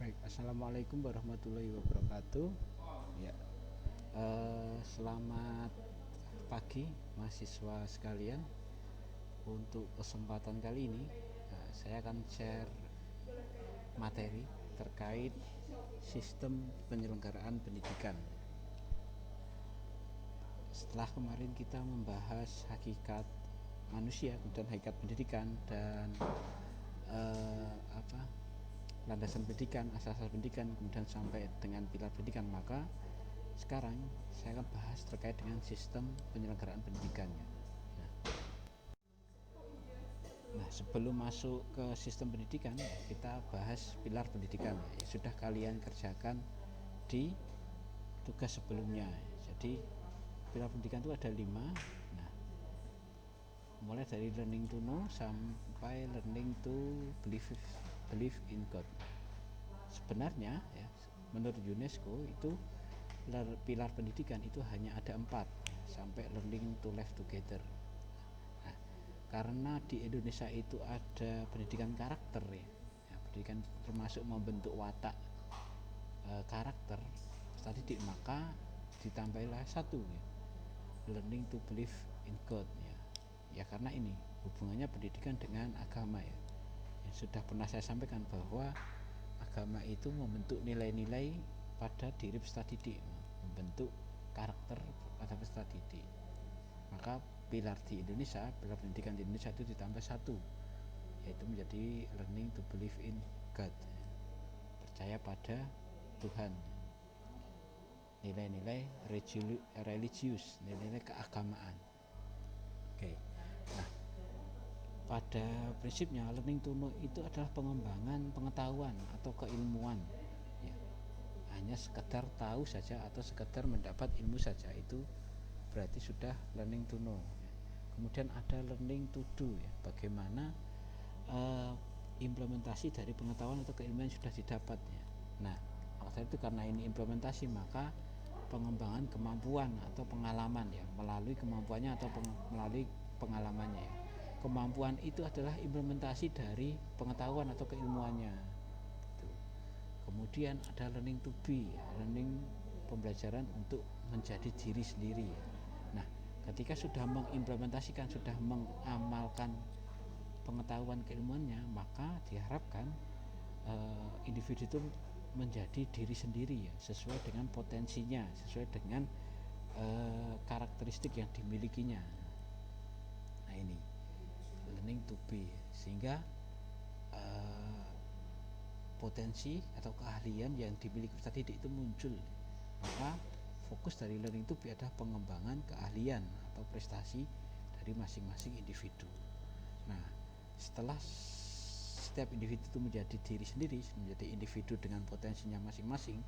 Baik, assalamualaikum warahmatullahi wabarakatuh. Ya, selamat pagi mahasiswa sekalian. Untuk kesempatan kali ini, saya akan share materi terkait sistem penyelenggaraan pendidikan. Setelah kemarin kita membahas hakikat manusia, kemudian hakikat pendidikan dan landasan pendidikan, asas-asas pendidikan, kemudian sampai dengan pilar pendidikan, maka sekarang saya akan bahas terkait dengan sistem penyelenggaraan pendidikannya. Nah, sebelum masuk ke sistem pendidikan, kita bahas pilar pendidikan. Sudah kalian kerjakan di tugas sebelumnya. Jadi pilar pendidikan itu ada 5. Nah, mulai dari learning to know sampai learning to believe in God. Sebenarnya ya, menurut UNESCO itu pilar pendidikan itu hanya ada 4 sampai learning to live together. Nah, karena di Indonesia itu ada pendidikan karakter ya, pendidikan termasuk membentuk watak karakter tadi, maka ditambahilah 1 ya, learning to believe in God ya karena ini hubungannya pendidikan dengan agama ya. Sudah pernah saya sampaikan bahwa agama itu membentuk nilai-nilai pada diri peserta didik, membentuk karakter pada peserta didik. Maka pilar di Indonesia, pilar pendidikan di Indonesia itu ditambah 1, yaitu menjadi learning to believe in God, percaya pada Tuhan, nilai-nilai religius, nilai-nilai keagamaan. Oke. Nah, pada prinsipnya learning to know itu adalah pengembangan pengetahuan atau keilmuan ya. Hanya sekedar tahu saja atau sekedar mendapat ilmu saja itu berarti sudah learning to know ya. Kemudian ada learning to do ya, bagaimana implementasi dari pengetahuan atau keilmuan yang sudah didapat ya. Nah, maksudnya itu karena ini implementasi, maka pengembangan kemampuan atau pengalaman ya, melalui kemampuannya atau melalui pengalamannya ya. Kemampuan itu adalah implementasi dari pengetahuan atau keilmuannya. Kemudian ada learning to be, learning pembelajaran untuk menjadi diri sendiri. Nah, ketika sudah mengimplementasikan, sudah mengamalkan pengetahuan keilmuannya, maka diharapkan individu itu menjadi diri sendiri ya, sesuai dengan potensinya, sesuai dengan karakteristik yang dimilikinya. Nah, ini learning to be, sehingga potensi atau keahlian yang dimiliki peserta didik itu muncul. Maka fokus dari learning to be adalah pengembangan keahlian atau prestasi dari masing-masing individu. Nah, setelah setiap individu itu menjadi diri sendiri, menjadi individu dengan potensinya masing-masing,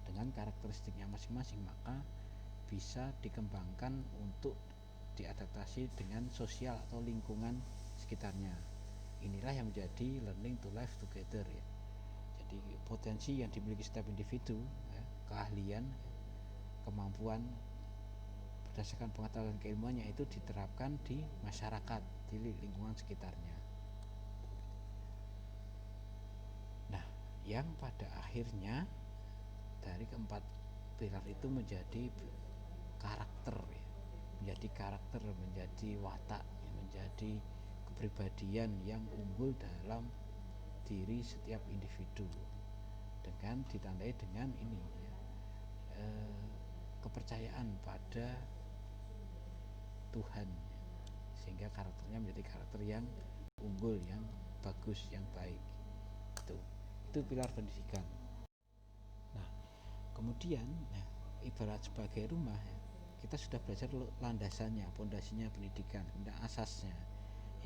dengan karakteristiknya masing-masing, maka bisa dikembangkan untuk diadaptasi dengan sosial atau lingkungan sekitarnya. Inilah yang menjadi learning to live together ya. Jadi potensi yang dimiliki setiap individu ya, keahlian, kemampuan berdasarkan pengetahuan keilmuannya itu diterapkan di masyarakat, di lingkungan sekitarnya. Nah, yang pada akhirnya dari keempat pilar itu menjadi karakter ya, menjadi karakter, menjadi watak, menjadi kepribadian yang unggul dalam diri setiap individu, dengan ditandai dengan ini ya, kepercayaan pada Tuhan ya, sehingga karakternya menjadi karakter yang unggul, yang bagus, yang baik. Itu pilar pendidikan. Nah, kemudian ibarat sebagai rumah ya, kita sudah belajar landasannya, pondasinya pendidikan, kemudian asasnya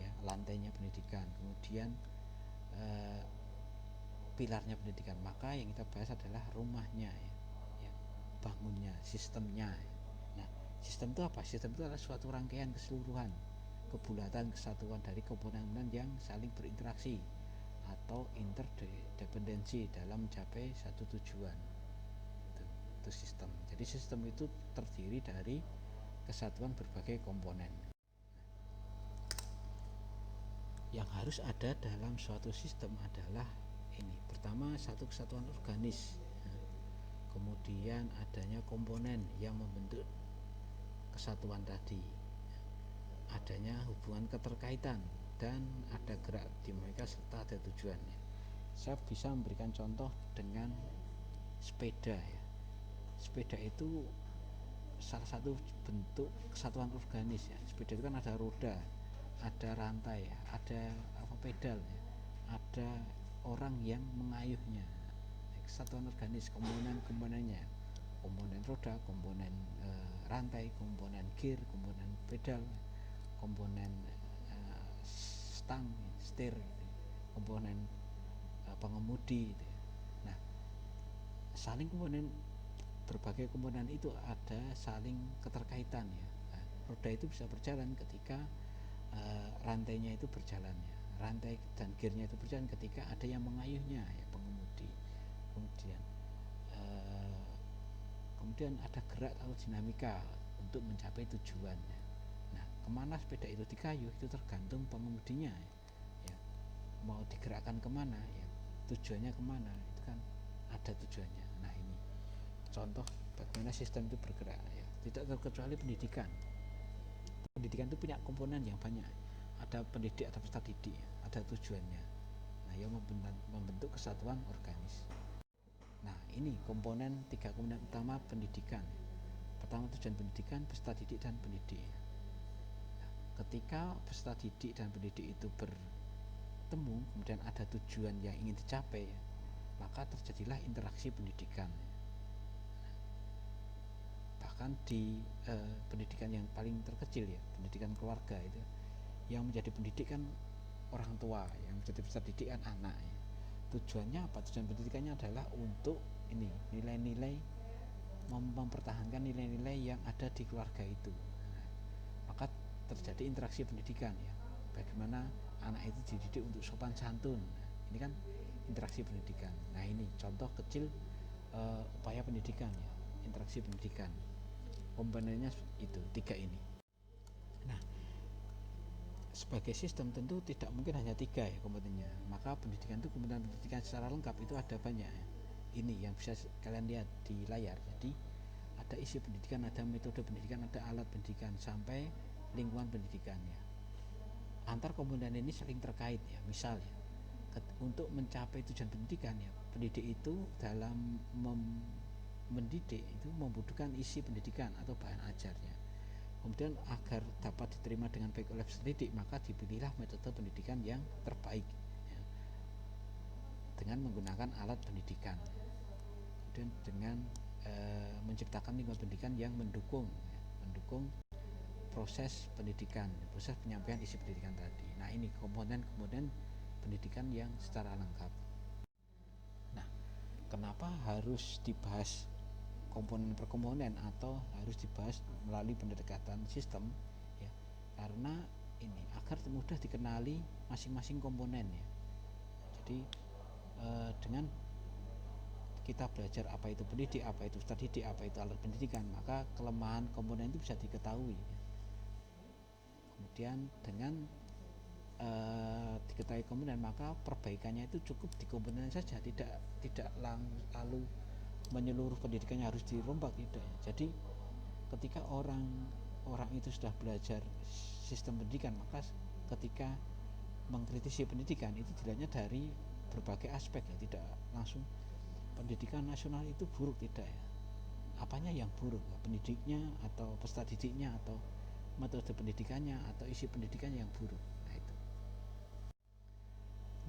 ya, lantainya pendidikan, kemudian pilarnya pendidikan. Maka yang kita bahas adalah rumahnya ya, bangunnya, sistemnya. Nah, sistem itu apa? Sistem itu adalah suatu rangkaian keseluruhan, kebulatan, kesatuan dari komponen yang saling berinteraksi atau interdependensi dalam mencapai satu tujuan. Itu sistem. Jadi sistem itu terdiri dari kesatuan berbagai komponen. Yang harus ada dalam suatu sistem adalah ini pertama satu kesatuan organis, kemudian adanya komponen yang membentuk kesatuan tadi, adanya hubungan keterkaitan, dan ada gerak di mereka serta ada tujuannya. Saya bisa memberikan contoh dengan sepeda ya. Sepeda itu salah satu bentuk kesatuan organis ya. Sepeda itu kan ada roda, ada rantai, ada pedal ya, ada orang yang mengayuhnya. Kesatuan organis, komponen-komponennya, komponen roda, komponen rantai, komponen gear, komponen pedal, komponen stang, setir, komponen pengemudi gitu. Nah, saling komponen, berbagai komponen itu ada saling keterkaitan ya. Nah, roda itu bisa berjalan ketika rantainya itu berjalan ya. Rantai dan gearnya itu berjalan ketika ada yang mengayuhnya ya, pengemudi. Kemudian ada gerak atau dinamika untuk mencapai tujuannya. Nah, kemana sepeda itu dikayuh itu tergantung pengemudinya ya. Mau digerakkan kemana ya, tujuannya kemana, itu kan ada tujuannya. Nah, ini contoh bagaimana sistem itu bergerak ya. Tidak terkecuali pendidikan. Pendidikan itu punya komponen yang banyak. Ada pendidik, ada peserta didik, ada tujuannya. Nah, yang membentuk kesatuan organis. Nah, ini tiga komponen utama pendidikan. Pertama, tujuan pendidikan, peserta didik, dan pendidik. Nah, ketika peserta didik dan pendidik itu bertemu, kemudian ada tujuan yang ingin dicapai, maka terjadilah interaksi pendidikan. Bahkan di pendidikan yang paling terkecil ya, pendidikan keluarga itu, yang menjadi pendidik kan orang tua, yang menjadi peserta didik kan anak ya. Tujuannya apa? Tujuan pendidikannya adalah untuk ini, nilai-nilai, mempertahankan nilai-nilai yang ada di keluarga itu. Nah, maka terjadi interaksi pendidikan ya. Bagaimana anak itu dididik untuk sopan santun. Nah, ini kan interaksi pendidikan. Nah, ini contoh kecil upaya pendidikan ya, interaksi pendidikan. Komponennya itu tiga ini. Nah, sebagai sistem tentu tidak mungkin hanya tiga ya komponennya. Maka pendidikan itu, komponen pendidikan secara lengkap itu ada banyak ya. Ini yang bisa kalian lihat di layar. Jadi ada isi pendidikan, ada metode pendidikan, ada alat pendidikan, sampai lingkungan pendidikannya. Antar komponen ini saling terkait ya. Misal ya, untuk mencapai tujuan pendidikan ya, pendidik itu dalam mendidik itu membutuhkan isi pendidikan atau bahan ajarnya. Kemudian agar dapat diterima dengan baik oleh peserta didik, maka dipilihlah metode pendidikan yang terbaik ya, dengan menggunakan alat pendidikan. Kemudian dengan menciptakan lingkungan pendidikan yang mendukung proses pendidikan, proses penyampaian isi pendidikan tadi. Nah, ini komponen-komponen pendidikan yang secara lengkap. Nah, kenapa harus dibahas komponen per komponen atau harus dibahas melalui pendekatan sistem ya? Karena ini agar mudah dikenali masing-masing komponen ya. Jadi dengan kita belajar apa itu pendidik, apa itu peserta didik, apa itu alat pendidikan, maka kelemahan komponen itu bisa diketahui ya. Kemudian dengan diketahui komponen, maka perbaikannya itu cukup di komponen saja, tidak lalu menyeluruh pendidikannya harus dirombak, tidak. Jadi ketika orang itu sudah belajar sistem pendidikan, maka ketika mengkritisi pendidikan itu dilihatnya dari berbagai aspek ya, tidak langsung pendidikan nasional itu buruk, tidak ya. Apanya yang buruk ya? Pendidiknya atau peserta didiknya atau metode pendidikannya atau isi pendidikan yang buruk. Nah, itu.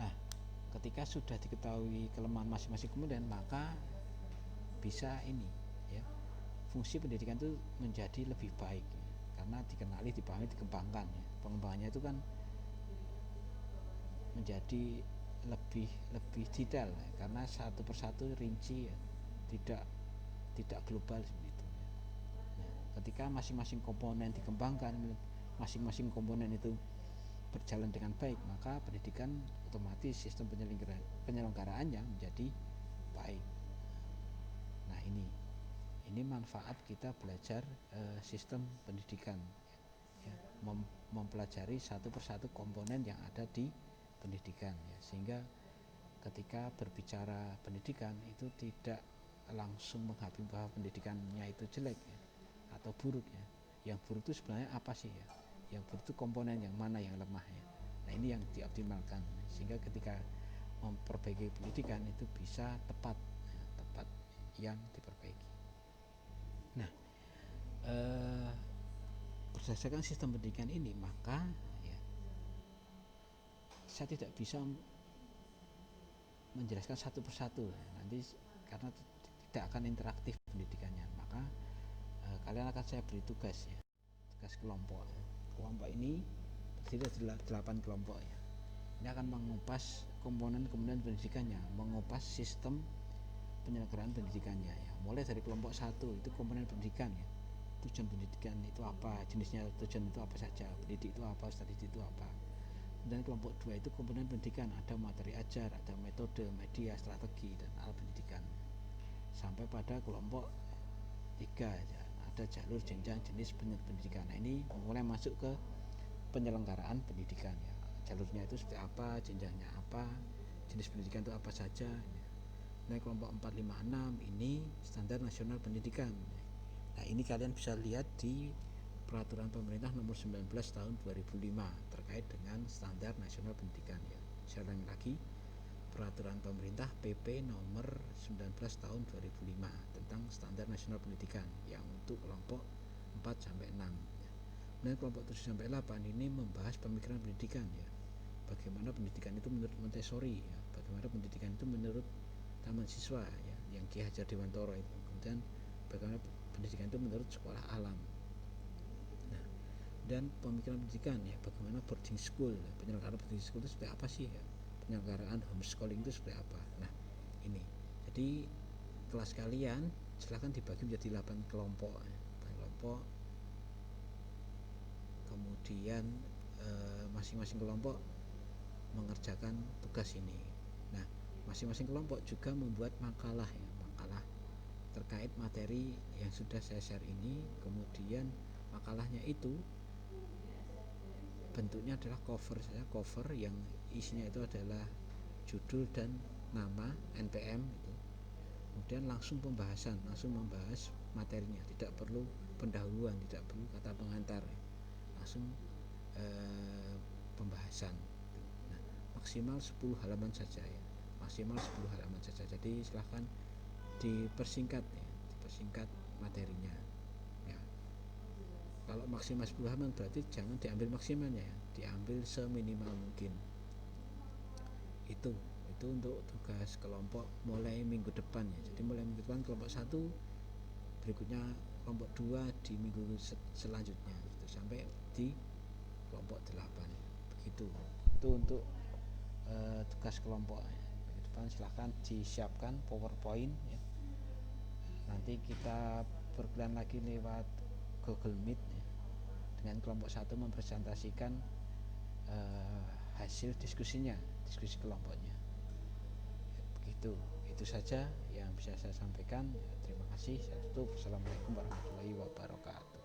Nah, ketika sudah diketahui kelemahan masing-masing komponen, maka bisa ini ya, fungsi pendidikan itu menjadi lebih baik ya, karena dikenali, dipahami, dikembangkan ya. Pengembangannya itu kan menjadi lebih detail ya, karena satu persatu rinci ya, tidak global seperti itu ya. Nah, ketika masing-masing komponen dikembangkan, masing-masing komponen itu berjalan dengan baik, maka pendidikan otomatis sistem penyelenggaraannya menjadi baik. Nah, ini manfaat kita belajar sistem pendidikan ya, mempelajari satu persatu komponen yang ada di pendidikan ya, sehingga ketika berbicara pendidikan itu tidak langsung menghakimi bahwa pendidikannya itu jelek ya, atau buruk ya. Yang buruk itu sebenarnya apa sih ya? Yang buruk itu komponen yang mana yang lemah ya. Nah ini yang dioptimalkan sehingga ketika memperbaiki pendidikan itu bisa tepat ya, tepat yang diperbaiki. Nah berdasarkan sistem pendidikan ini maka ya, saya tidak bisa menjelaskan satu persatu ya, nanti karena tidak akan interaktif pendidikannya, maka kalian akan saya beri tugas ya, tugas kelompok. Kelompok ini terdiri dari 8 kelompok ya. Ini akan mengupas komponen-komponen pendidikannya, mengupas sistem penyelenggaraan pendidikannya ya. Mulai dari kelompok 1 itu komponen pendidikan ya. Tujuan pendidikan itu apa, jenisnya tujuan itu apa saja, pendidik itu apa, strategi itu apa. Dan kelompok 2 itu komponen pendidikan, ada materi ajar, ada metode, media, strategi, dan alat pendidikan. Sampai pada kelompok 3 ya, ada jalur, jenjang, jenis pendidikan. Nah ini mulai masuk ke penyelenggaraan pendidikan ya. Jalurnya itu seperti apa, jenjangnya apa, jenis pendidikan itu apa saja ya. Nah kelompok 4, 5, 6 ini standar nasional pendidikan. Nah ini kalian bisa lihat di peraturan pemerintah nomor 19 tahun 2005 terkait dengan standar nasional pendidikan ya. Saya ulangi lagi, peraturan pemerintah PP nomor 19 tahun 2005 tentang standar nasional pendidikan yang untuk kelompok 4 sampai 6 ya. Dan kelompok 7 sampai 8 ini membahas pemikiran pendidikan ya. Bagaimana pendidikan itu menurut Montessori ya, bagaimana pendidikan itu menurut Taman Siswa ya, yang Ki Hajar Dewantara itu. Kemudian bagaimana pendidikan itu menurut sekolah alam. Nah, dan pemikiran pendidikan ya, bagaimana boarding school, penyelenggaraan boarding school itu seperti apa sih ya, penyelenggaraan homeschooling itu seperti apa. Nah ini, jadi kelas kalian silahkan dibagi menjadi 8 kelompok ya. 8 kelompok, kemudian masing-masing kelompok mengerjakan tugas ini. Nah masing-masing kelompok juga membuat makalah ya, makalah terkait materi yang sudah saya share ini. Kemudian makalahnya itu bentuknya adalah cover yang isinya itu adalah judul dan nama, NPM itu. Kemudian langsung pembahasan, langsung membahas materinya, tidak perlu pendahuluan, tidak perlu kata pengantar, langsung pembahasan. Nah, maksimal 10 halaman saja ya, maksimal 10 halaman saja. Jadi silahkan dipersingkat ya, dipersingkat materinya ya. Kalau maksimal 10 halaman berarti jangan diambil maksimalnya ya, diambil seminimal mungkin. Itu untuk tugas kelompok mulai minggu depan ya. Jadi mulai minggu depan kelompok 1, berikutnya kelompok 2 di minggu selanjutnya gitu, sampai di kelompok 8 begitu. Itu untuk tugas kelompok ya. Minggu depan silahkan disiapkan PowerPoint ya. Nanti kita berkelan lagi lewat Google Meet ya, dengan kelompok 1 mempresentasikan hasil diskusi kelompoknya ya, begitu. Itu saja yang bisa saya sampaikan ya, terima kasih. Saya tutup. Assalamualaikum warahmatullahi wabarakatuh.